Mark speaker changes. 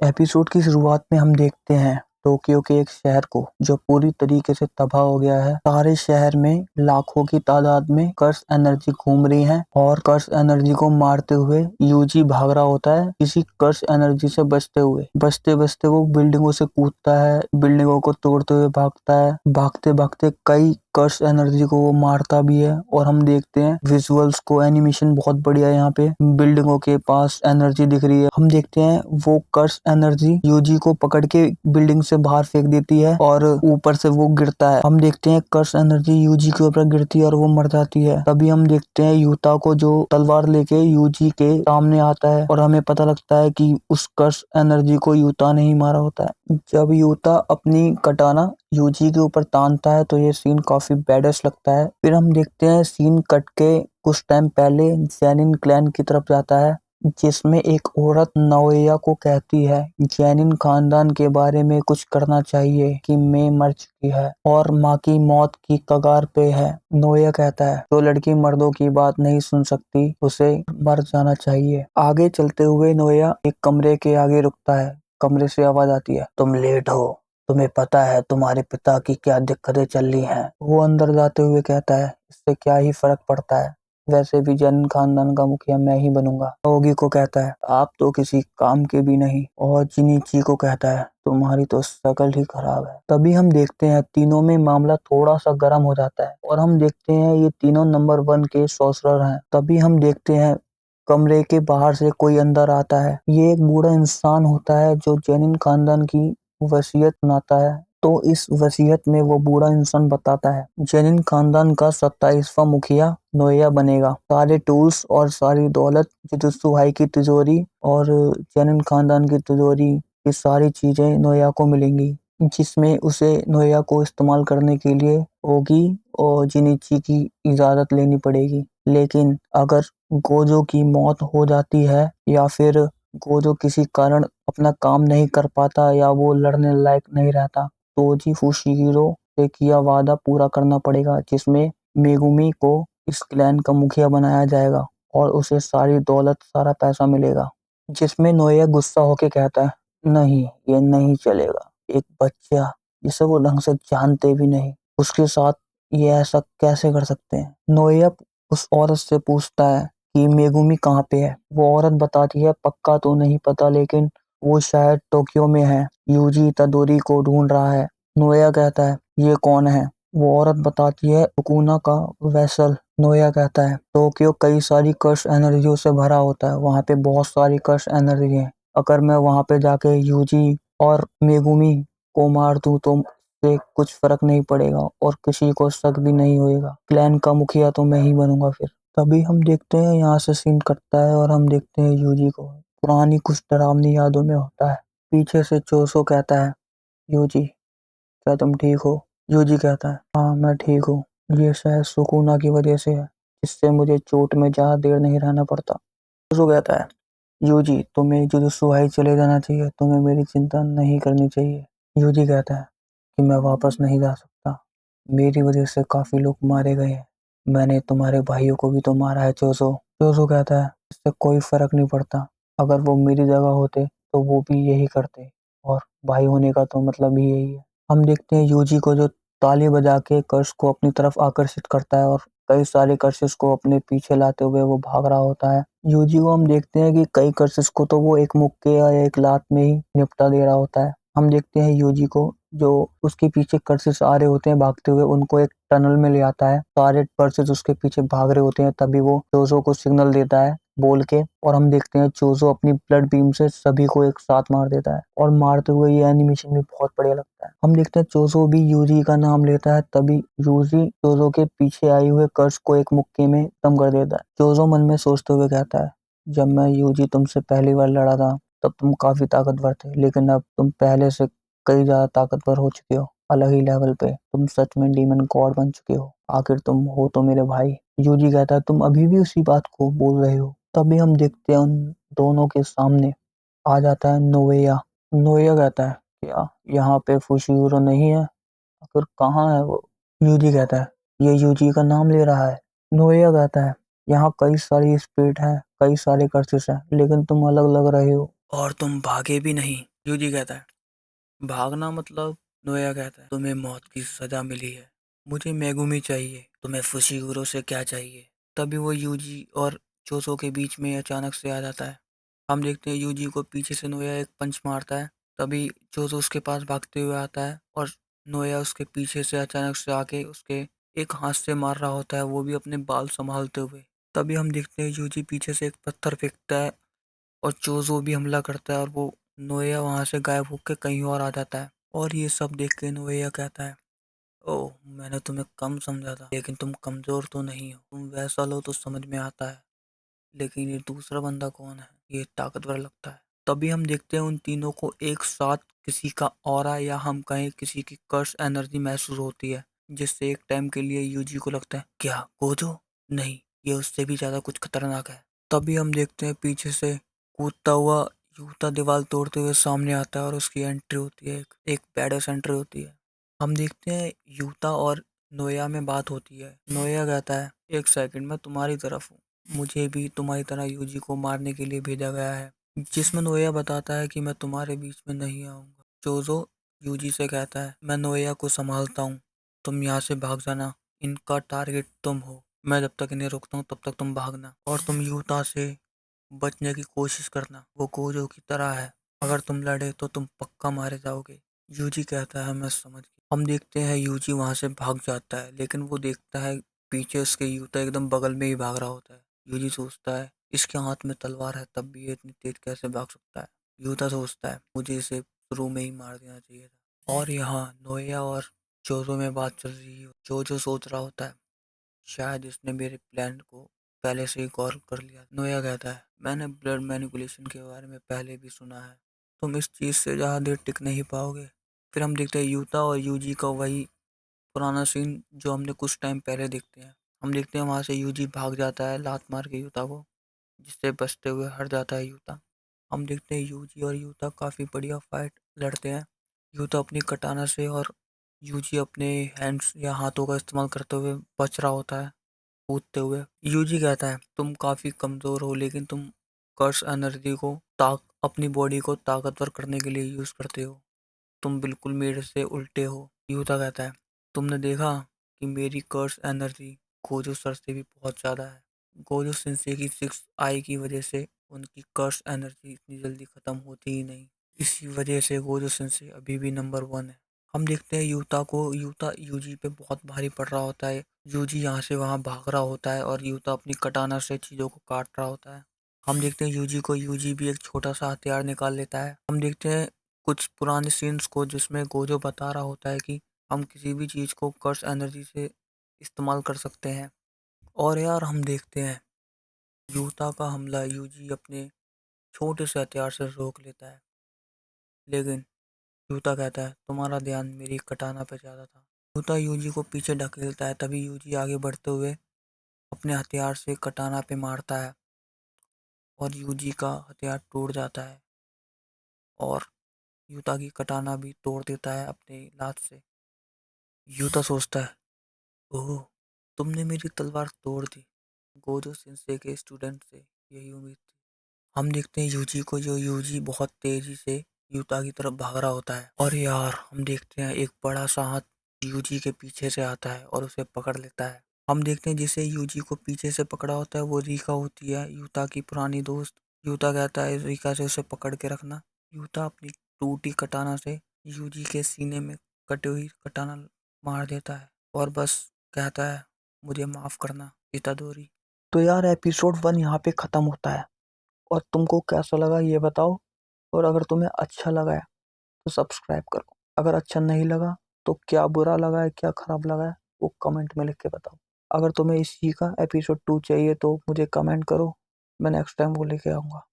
Speaker 1: Episode की शुरुआत में हम देखते हैं टोक्यो के एक शहर को जो पूरी तरीके से तबाह हो गया है। सारे शहर में लाखों की तादाद में कर्स एनर्जी घूम रही है और कर्स एनर्जी को मारते हुए यूजी भाग रहा होता है किसी कर्स एनर्जी से बचते हुए। बचते बचते वो बिल्डिंगों से कूदता है, बिल्डिंगों को तोड़ते हुए भागता है। भागते भागते कई कर्स एनर्जी को वो मारता भी है और हम देखते हैं विजुअल्स को, एनिमेशन बहुत बढ़िया है। यहाँ पे बिल्डिंगों के पास एनर्जी दिख रही है। हम देखते हैं वो कर्स एनर्जी यूजी को पकड़ के बिल्डिंग से बाहर फेंक देती है और ऊपर से वो गिरता है। हम देखते हैं कर्स एनर्जी यूजी के ऊपर गिरती है और वो मर जाती है। तभी हम देखते हैं यूता को जो तलवार लेके यूजी के सामने आता है और हमें पता लगता है कि उस कर्स एनर्जी को यूता ने ही मारा होता है। जब यूता अपनी कटाना यूजी के ऊपर तानता है तो ये सीन काफी बैडस लगता है। फिर हम देखते हैं सीन कट के कुछ टाइम पहले जेनिन क्लैन की तरफ जाता है जिसमें एक औरत नोएया को कहती है जेनिन खानदान के बारे में कुछ करना चाहिए कि मैं मर चुकी है और माँ की मौत की कगार पे है। नोएया कहता है जो लड़की मर्दों की बात नहीं सुन सकती उसे मर जाना चाहिए। आगे चलते हुए नोएया एक कमरे के आगे रुकता है। कमरे से आवाज आती है, तुम लेट हो, तुम्हें पता है तुम्हारे पिता की क्या दिक्कतें चल रही हैं। वो अंदर जाते हुए कहता है इससे क्या ही फर्क पड़ता है, वैसे भी जेनिन खानदान का मुखिया मैं ही बनूंगा। ओगी को कहता है आप तो किसी काम के भी नहीं और जिनीची को कहता है तुम्हारी तो शक्ल ही खराब है। तभी हम देखते हैं तीनों में मामला थोड़ा सा गर्म हो जाता है और हम देखते हैं ये तीनों नंबर 1 के सॉर्सरर हैं। तभी हम देखते हैं कमरे के बाहर से कोई अंदर आता है। ये एक बूढ़ा इंसान होता है जो जेनिन खानदान की वसीयत सुनाता है। तो इस वसीयत में वो बूढ़ा इंसान बताता है जेनिन खानदान का 27वां मुखिया नोएया बनेगा। सारे टूल्स और सारी दौलत जुजुत्सु हाई की तिजोरी और जेनिन खानदान की तिजोरी, ये सारी चीजें नोएया को मिलेंगी जिसमें उसे नोएया को इस्तेमाल करने के लिए ओगी और जिनिची की इजाजत लेनी पड़ेगी। लेकिन अगर गोजो की मौत हो जाती है या फिर गोजो किसी कारण अपना काम नहीं कर पाता या वो लड़ने लायक नहीं रहता तो ओजी फुशिहिरो से किया वादा पूरा करना पड़ेगा जिसमें मेगुमी को इस क्लैन का मुखिया बनाया जाएगा और उसे सारी दौलत, सारा पैसा मिलेगा। जिसमें नोएया गुस्सा होके कहता है नहीं, ये नहीं चलेगा। एक बच्चा जिसे वो ढंग से जानते भी नहीं उसके साथ ये ऐसा कैसे कर सकते हैं। नोएया उस औरत से पूछता है कि मेगुमी कहाँ पे है। वो औरत बताती है पक्का तो नहीं पता लेकिन वो शायद टोक्यो में है, यूजी इतादोरी को ढूंढ रहा है। नोएया कहता है ये कौन है। वो औरत बताती है सुकुना का वेसल। नोएया कहता है टोक्यो कई सारी कर्स एनर्जियों से भरा होता है, वहाँ पे बहुत सारी कर्स एनर्जी है। अगर मैं वहाँ पे जाके यूजी और मेगुमी को मार दूं तो से कुछ फर्क नहीं पड़ेगा और किसी को शक भी नहीं होएगा। क्लैन का मुखिया तो मैं ही बनूंगा फिर। तभी हम देखते हैं यहाँ से सीन कटता है और हम देखते हैं यूजी को पुरानी कुछ डरावनी यादों में होता है। पीछे से चोसो कहता है यूजी क्या तुम ठीक हो। यूजी कहता है हाँ मैं ठीक हूँ, ये शायद सुकुना की वजह से है जिससे मुझे चोट में ज्यादा देर नहीं रहना पड़ता। चोसो कहता है यूजी तुम्हें जुजुत्सु हाई चले जाना चाहिए, तुम्हें मेरी चिंता नहीं करनी चाहिए। यूजी कहता है कि मैं वापस नहीं जा सकता, मेरी वजह से काफी लोग मारे गए हैं, मैंने तुम्हारे भाइयों को भी तो मारा है। चोसो चोसो कहता है इससे कोई फर्क नहीं पड़ता, अगर वो मेरी जगह होते तो वो भी यही करते और भाई होने का तो मतलब ही यही है। हम देखते हैं यूजी को जो ताली बजा के कर्स को अपनी तरफ आकर्षित करता है और कई सारे कर्सेस को अपने पीछे लाते हुए वो भाग रहा होता है। यूजी को हम देखते हैं कि कई कर्सेस को तो वो एक मुक्के या एक लात में ही निपटा दे रहा होता है। हम देखते हैं यूजी को जो उसके पीछे कर्सेस आ रहे होते हैं भागते हुए, उनको एक टनल में ले आता है। सारे कर्सेस उसके पीछे भाग रहे होते हैं तभी वो चोजो को सिग्नल देता है बोल के और हम देखते हैं चोजो अपनी ब्लड बीम से सभी को एक साथ मार देता है और मारते हुए ये एनिमेशन भी बहुत बढ़िया लगता है। हम देखते हैं चोजो भी यूजी का नाम लेता है तभी यूजी चोजो के पीछे आए हुए कर्स को एक मुक्के में खत्म कर देता है। चोजो मन में सोचते हुए कहता है जब मैं यूजी तुमसे पहली बार लड़ा था तब तुम काफी ताकतवर थे लेकिन अब तुम पहले से कई ज्यादा ताकतवर हो चुके हो, अलग ही लेवल पे तुम सच में डीमन गॉड बन चुके हो, आखिर तुम हो तो मेरे भाई। यूजी कहता है तुम अभी भी उसी बात को बोल रहे हो। तभी हम देखते हैं उन दोनों के सामने आ जाता है नोएया। नोएया कहता है क्या यहाँ पे फुशिहिरो नहीं है, आखिर कहाँ है वो। यूजी कहता है ये यूजी का नाम ले रहा है। नोएया कहता है यहाँ कई सारी स्पिरिट हैं, कई सारे कर्सेस हैं लेकिन तुम अलग लग रहे हो और तुम भागे भी नहीं। यूजी कहता है भागना मतलब। नोया कहता है तुम्हें मौत की सजा मिली है, मुझे मेगुमी चाहिए, तुम्हें फुशिगुरो से क्या चाहिए। तभी वो यूजी और चोसो के बीच में अचानक से आ जाता है। हम देखते हैं यूजी को पीछे से नोया एक पंच मारता है। तभी चोसो उसके पास भागते हुए आता है और नोया उसके पीछे से अचानक से आके उसके एक हाथ से मार रहा होता है, वो भी अपने बाल संभालते हुए। तभी हम देखते हैं यूजी पीछे से एक पत्थर फेंकता है और चोजो भी हमला करता है और वो नोएया वहां से गायब होकर कहीं और आ जाता है। और ये सब देख के नोएया कहता है ओह मैंने तुम्हें कम समझा था, लेकिन तुम कमजोर तो नहीं हो, तुम वैसा लो तो समझ में आता है, लेकिन ये दूसरा बंदा कौन है, ये ताकतवर लगता है। तभी हम देखते हैं उन तीनों को एक साथ किसी का ऑरा या हम कहें किसी की कर्स एनर्जी महसूस होती है, जिससे एक टाइम के लिए यूजी को लगता है क्या गोजो, नहीं ये उससे भी ज्यादा कुछ खतरनाक है। तभी हम देखते हैं पीछे से कूदता हुआ यूता दीवार तोड़ते हुए सामने आता है और उसकी एंट्री होती है, एक बैडस एंट्री होती है। हम देखते हैं यूता और नोया में बात होती है। नोया कहता है एक सेकंड मैं तुम्हारी तरफ हूँ, मुझे भी तुम्हारी तरह यूजी को मारने के लिए भेजा गया है। जिसमें नोया बताता है कि मैं तुम्हारे बीच में नहीं आऊंगा। जोजो यूजी से कहता है मैं नोया को संभालता हूँ, तुम यहाँ से भाग जाना, इनका टारगेट तुम हो, मैं जब तक इन्हें रोकता हूँ तब तक तुम भागना और तुम यूता से बचने की कोशिश करना, वो गोजो की तरह है, अगर तुम लड़े तो तुम पक्का मारे जाओगे। यूजी कहता है मैं समझ गया। हम देखते हैं यूजी वहां से भाग जाता है, लेकिन वो देखता है पीछे उसके यूता एकदम बगल में ही भाग रहा होता है। यूजी सोचता है इसके हाथ में तलवार है तब भी ये इतनी तेज कैसे भाग सकता है। यूता सोचता है मुझे इसे शुरू में ही मार देना चाहिए था। और यहाँ नोया और जोजो में बात चल रही है। जोजो सोच रहा होता है शायद इसने मेरे प्लान को पहले से ही गौर कर लिया। नोया कहता है मैंने ब्लड मैनिपुलेशन के बारे में पहले भी सुना है, तुम इस चीज से ज्यादा देर टिक नहीं पाओगे। फिर हम देखते हैं यूता और यूजी का वही पुराना सीन जो हमने कुछ टाइम पहले देखते हैं। हम देखते हैं वहां से यूजी भाग जाता है लात मार के यूता को, जिससे बचते हुए हट जाता है यूता। हम देखते हैं यूजी और यूता काफी बढ़िया फाइट लड़ते हैं। यूता अपनी कटाना से और यूजी अपने हैंड्स या हाथों का इस्तेमाल करते हुए बच रहा होता है कूदते हुए। यूजी कहता है तुम काफी कमजोर हो, लेकिन तुम कर्स एनर्जी को ताक अपनी बॉडी को ताकतवर करने के लिए यूज करते हो, तुम बिल्कुल मेरे से उल्टे हो। यूता कहता है तुमने देखा कि मेरी कर्स एनर्जी गोजो सर से भी बहुत ज्यादा है। गोजो सिंसे की 6 आई की वजह से उनकी कर्स एनर्जी इतनी जल्दी खत्म होती ही नहीं, इसी वजह से गोजो सिंसे अभी भी नंबर 1 है। हम देखते हैं यूता यूजी पे बहुत भारी पड़ रहा होता है। यूजी यहाँ से वहाँ भाग रहा होता है और यूता अपनी कटाना से चीजों को काट रहा होता है। हम देखते हैं यूजी भी एक छोटा सा हथियार निकाल लेता है। हम देखते हैं कुछ पुराने सीन्स को जिसमें गोजो बता रहा होता है कि हम किसी भी चीज को कर्स एनर्जी से इस्तेमाल कर सकते हैं। और यार हम देखते हैं यूता का हमला यूजी अपने छोटे से हथियार से रोक लेता है, लेकिन यूता कहता है तुम्हारा ध्यान मेरी कटाना पे ज्यादा था। यूता यूजी को पीछे ढकेलता है, तभी यूजी आगे बढ़ते हुए अपने हथियार से कटाना पे मारता है और यूजी का हथियार टूट जाता है और यूता की कटाना भी तोड़ देता है अपने लात से। यूता सोचता है ओह तुमने मेरी तलवार तोड़ दी, गोजो सिंसे के स्टूडेंट से यही उम्मीद थी। हम देखते हैं यूजी को, जो यूजी बहुत तेजी से यूता की तरफ भाग रहा होता है और यार हम देखते हैं एक बड़ा सा हाथ यूजी के पीछे से आता है और उसे पकड़ लेता है। हम देखते हैं जिसे यूजी को पीछे से पकड़ा होता है वो रीका होती है, यूता की पुरानी दोस्त। यूता कहता है रीका से उसे पकड़ के रखना। यूता अपनी टूटी कटाना से यूजी के सीने में कटी हुई कटाना मार देता है और बस कहता है मुझे माफ करना इतादोरी। तो यार एपिसोड 1 यहाँ पे खत्म होता है और तुमको कैसा लगा ये बताओ, और अगर तुम्हें अच्छा लगा है तो सब्सक्राइब करो, अगर अच्छा नहीं लगा तो क्या बुरा लगा है क्या खराब लगा है वो कमेंट में लिख के बताओ। अगर तुम्हें इसी का एपिसोड 2 चाहिए तो मुझे कमेंट करो, मैं नेक्स्ट टाइम वो लेके आऊँगा।